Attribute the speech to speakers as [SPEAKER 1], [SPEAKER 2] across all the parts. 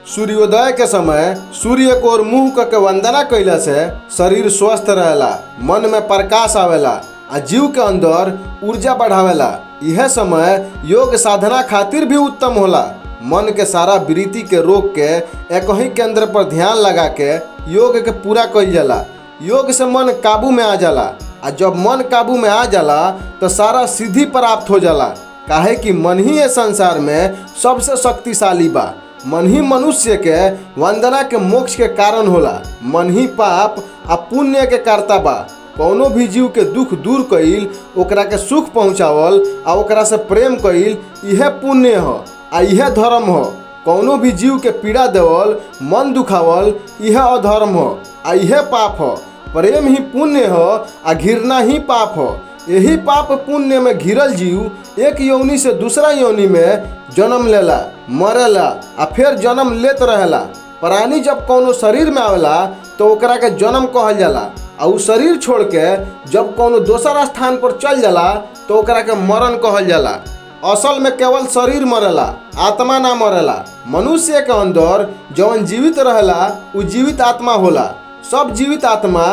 [SPEAKER 1] सूर्योदय के समय सूर्य को ओर मुंह करके वंदना कैला से शरीर स्वस्थ रहेला, मन में प्रकाश आवेला आ जीव के अंदर ऊर्जा बढ़ावेला। यह समय योग साधना खातिर भी उत्तम होला। मन के सारा वृत्ति के रोक के एक ही केंद्र पर ध्यान लगा के योग के पूरा कइल जाला। योग से मन काबू में आ जाला आ जब मन काबू में आ जाला तो सारा सिद्धि प्राप्त हो जाला। काहे कि मन ही ये संसार में सबसे शक्तिशाली बा। मन ही मनुष्य के वंदना के मोक्ष के कारण होला। मन ही पाप आ पुण्य के कर्ता बा। कौनो भी जीव के दुख दूर कइल, ओकरा के सुख पहुँचावल आ ओकरा से प्रेम कइल, यह पुण्य ह आ यह धर्म ह। कौनो भी जीव के पीड़ा देवल, मन दुखावल, यह अधर्म ह आ यह पाप ह। प्रेम ही पुण्य ह आ घृणा ही पाप ह। यही पाप पुण्य में घिरल जीव एक योनि से दूसरा योनि में जन्म लेला, मरेला आ फिर जन्म लेत रहेला। प्राणी जब कौनो शरीर में आवेला तो ओकरा के जन्म कहल जाला आ उ शरीर छोड़ के जब कौनो दोसर स्थान पर चल जाला तो ओकरा के मरण कहल जाला। असल में केवल शरीर मरेला, आत्मा ना मरेला। मनुष्य के अंदर जवन जीवित रहेला उ जीवित आत्मा होला। सब जीवित आत्मा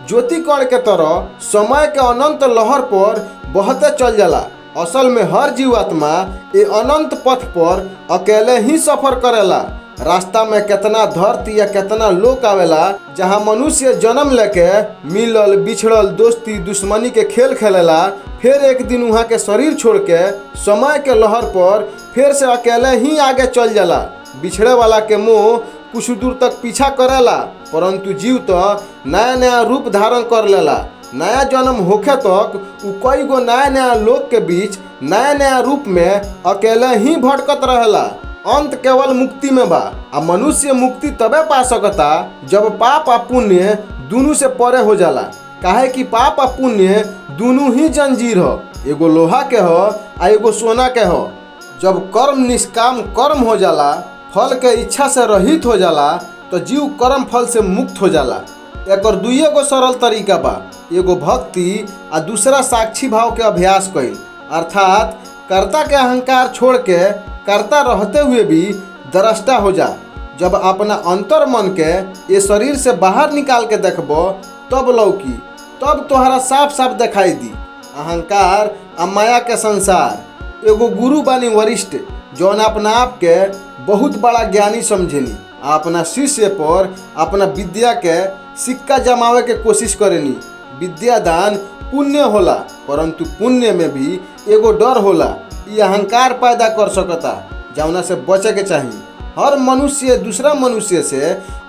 [SPEAKER 1] ज्योति कण के तरह समय के अनंत लहर पर बहते चल जाला। असल में हर जीवात्मा ये अनंत पथ पर अकेले ही सफर करेला। रास्ता में कितना धरती या कितना लोक आवेला जहाँ मनुष्य जन्म लेके मिलल बिछड़ल दोस्ती दुश्मनी के खेल खेलेला, फिर एक दिन वहाँ के शरीर छोड़ के समय के लहर पर फिर से अकेले ही आगे चल जाला। बिछड़े वाला के मुँह कुछ दूर तक पीछा करेला, परंतु जीव तो नया नया रूप धारण कर लेला। नया जन्म होखे तक उ कई गो नया नया लोक के बीच नया नया रूप में अकेले ही भटकत रहेला। अंत केवल मुक्ति में बा आ मनुष्य मुक्ति तबे पा सकता जब पाप आ पुण्य दोनों से परे हो जाला। काहे कि पाप आ पुण्य दोनों ही जंजीर हो, एगो लोहा के हो आ एगो सोना के हो। जब कर्म निष्काम कर्म हो जाला, फल के इच्छा से रहित हो जाला तो जीव कर्म फल से मुक्त हो जाला। एकर दुइये गो सरल तरीका बा, एगो भक्ति आ दूसरा साक्षी भाव के अभ्यास कइल। अर्थात कर्ता के अहंकार छोड़ के कर्ता रहते हुए भी द्रष्टा हो जा। जब अपना अंतर मन के ये शरीर से बाहर निकाल के देखबो तब लौकी, तब तोहरा साफ साफ दिखाई दी अहंकार आ माया के संसार। एगो गुरु बानी वरिष्ठ जौन अपना आप के बहुत बड़ा ज्ञानी समझेनी, अपना शिष्य पर अपना विद्या के सिक्का जमावे के कोशिश करेनी। विद्या दान पुण्य होला, परंतु पुण्य में भी एगो डर होला, ये अहंकार पैदा कर सकता जौना से बचे के चाहिए। हर मनुष्य दूसरा मनुष्य से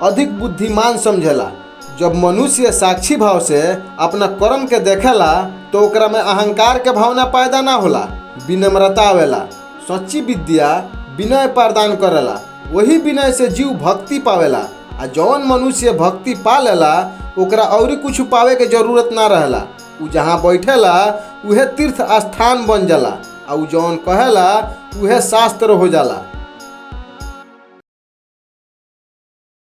[SPEAKER 1] अधिक बुद्धिमान समझेला। जब मनुष्य साक्षी भाव से अपना कर्म के देखेला तो ओकरा में अहंकार के भावना पैदा ना होला, विनम्रता आवेला। सच्ची विद्या विनय प्रदान करेला, वही विनय से जीव भक्ति पावेला। आ जौन मनुष्य भक्ति पा लेला ओकरा और कुछ पावे के जरूरत ना रहेला। उ जहाँ बैठेला उहे तीर्थ स्थान बन जाला आ उ जौन कहेला उहे शास्त्र हो जाला।